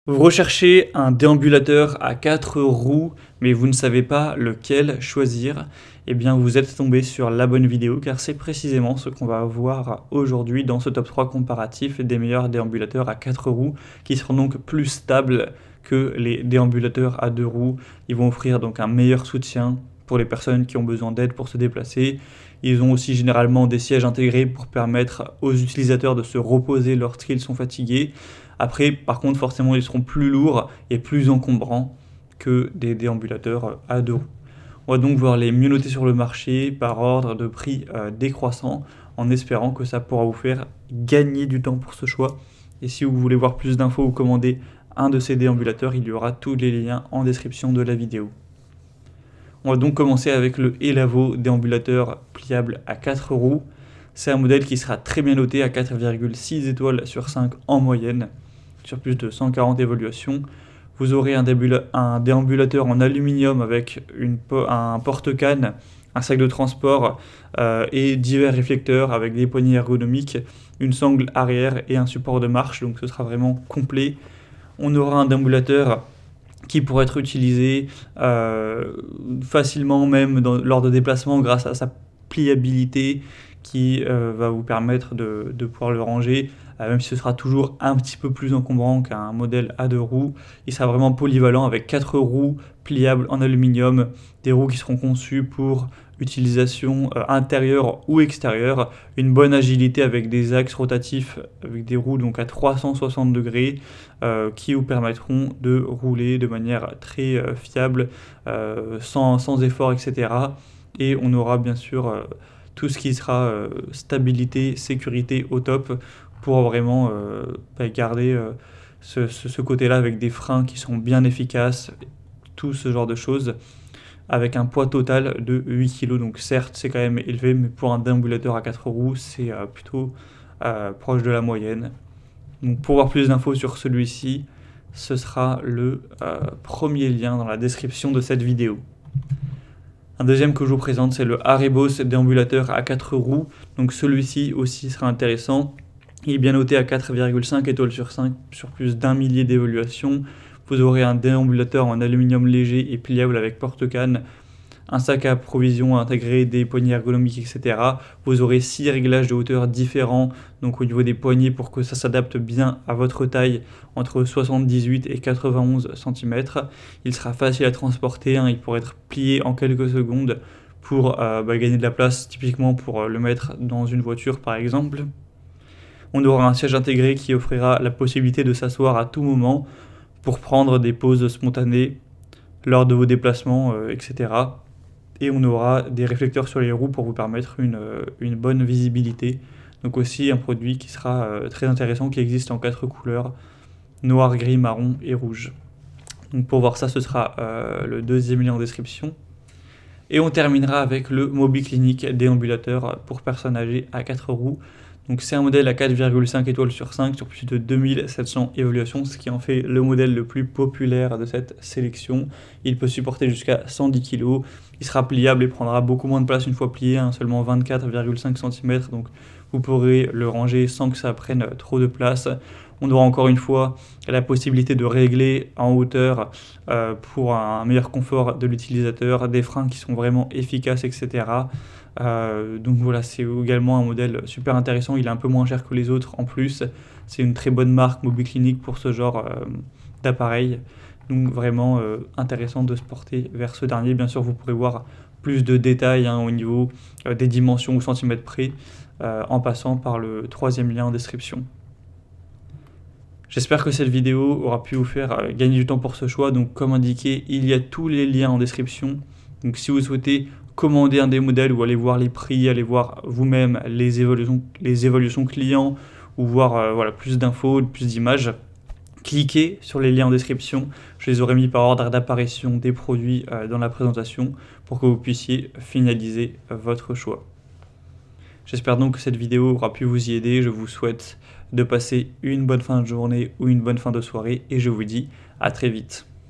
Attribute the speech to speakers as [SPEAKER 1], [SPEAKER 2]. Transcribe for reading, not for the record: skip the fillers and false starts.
[SPEAKER 1] Vous recherchez un déambulateur à 4 roues, mais vous ne savez pas lequel choisir. Eh bien, vous êtes tombé sur la bonne vidéo, car c'est précisément ce qu'on va voir aujourd'hui dans ce top 3 comparatif des meilleurs déambulateurs à 4 roues, qui seront donc plus stables que les déambulateurs à 2 roues. Ils vont offrir donc un meilleur soutien pour les personnes qui ont besoin d'aide pour se déplacer. Ils ont aussi généralement des sièges intégrés pour permettre aux utilisateurs de se reposer lorsqu'ils sont fatigués. Après, par contre, forcément, ils seront plus lourds et plus encombrants que des déambulateurs à 2 roues. On va donc voir les mieux notés sur le marché par ordre de prix décroissant, en espérant que ça pourra vous faire gagner du temps pour ce choix. Et si vous voulez voir plus d'infos ou commander un de ces déambulateurs, il y aura tous les liens en description de la vidéo. On va donc commencer avec le Elavo déambulateur pliable à 4 roues. C'est un modèle qui sera très bien noté à 4,6 étoiles sur 5 en moyenne, sur plus de 140 évaluations. Vous aurez un déambulateur en aluminium avec un porte-canne, un sac de transport et divers réflecteurs avec des poignées ergonomiques, une sangle arrière et un support de marche, donc ce sera vraiment complet. On aura un déambulateur qui pourrait être utilisé facilement même lors de déplacements grâce à sa pliabilité qui va vous permettre de pouvoir le ranger, même si ce sera toujours un petit peu plus encombrant qu'un modèle à 2 roues. Il sera vraiment polyvalent avec 4 roues pliables en aluminium, des roues qui seront conçues pour utilisation intérieure ou extérieure, une bonne agilité avec des axes rotatifs, avec des roues donc à 360 degrés qui vous permettront de rouler de manière très fiable, sans effort, etc. Et on aura bien sûr tout ce qui sera stabilité, sécurité au top pour vraiment garder ce côté-là avec des freins qui sont bien efficaces, tout ce genre de choses, avec un poids total de 8 kg. Donc certes, c'est quand même élevé, mais pour un déambulateur à 4 roues, c'est plutôt proche de la moyenne. Donc pour voir plus d'infos sur celui-ci, ce sera le premier lien dans la description de cette vidéo. Un deuxième que je vous présente, c'est le Harebos déambulateur à 4 roues. Donc celui-ci aussi sera intéressant. Il est bien noté à 4,5 étoiles sur 5 sur plus d'un millier d'évaluations. Vous aurez un déambulateur en aluminium léger et pliable avec porte-canne, un sac à provision intégré, des poignées ergonomiques, etc. Vous aurez 6 réglages de hauteur différents, donc au niveau des poignées pour que ça s'adapte bien à votre taille, entre 78 et 91 cm. Il sera facile à transporter, il pourrait être plié en quelques secondes pour gagner de la place, typiquement pour le mettre dans une voiture par exemple. On aura un siège intégré qui offrira la possibilité de s'asseoir à tout moment pour prendre des pauses spontanées lors de vos déplacements, etc. Et on aura des réflecteurs sur les roues pour vous permettre une bonne visibilité. Donc aussi un produit qui sera très intéressant, qui existe en 4 couleurs, noir, gris, marron et rouge. Donc pour voir ça, ce sera le deuxième lien en description. Et on terminera avec le Mobiclinic déambulateur pour personnes âgées à 4 roues. Donc c'est un modèle à 4,5 étoiles sur 5 sur plus de 2700 évaluations, ce qui en fait le modèle le plus populaire de cette sélection. Il peut supporter jusqu'à 110 kg, il sera pliable et prendra beaucoup moins de place une fois plié, seulement 24,5 cm, donc vous pourrez le ranger sans que ça prenne trop de place. On aura encore une fois la possibilité de régler en hauteur pour un meilleur confort de l'utilisateur, des freins qui sont vraiment efficaces, etc. Donc voilà, c'est également un modèle super intéressant, il est un peu moins cher que les autres en plus, c'est une très bonne marque Mobiclinic pour ce genre d'appareil, donc vraiment intéressant de se porter vers ce dernier. Bien sûr vous pourrez voir plus de détails au niveau des dimensions au centimètre près en passant par le troisième lien en description. J'espère que cette vidéo aura pu vous faire gagner du temps pour ce choix, donc comme indiqué, il y a tous les liens en description, donc si vous souhaitez commander un des modèles ou aller voir les prix, aller voir vous-même les évaluations clients ou voir plus d'infos, plus d'images, cliquez sur les liens en description. Je les aurai mis par ordre d'apparition des produits dans la présentation pour que vous puissiez finaliser votre choix. J'espère donc que cette vidéo aura pu vous y aider. Je vous souhaite de passer une bonne fin de journée ou une bonne fin de soirée et je vous dis à très vite.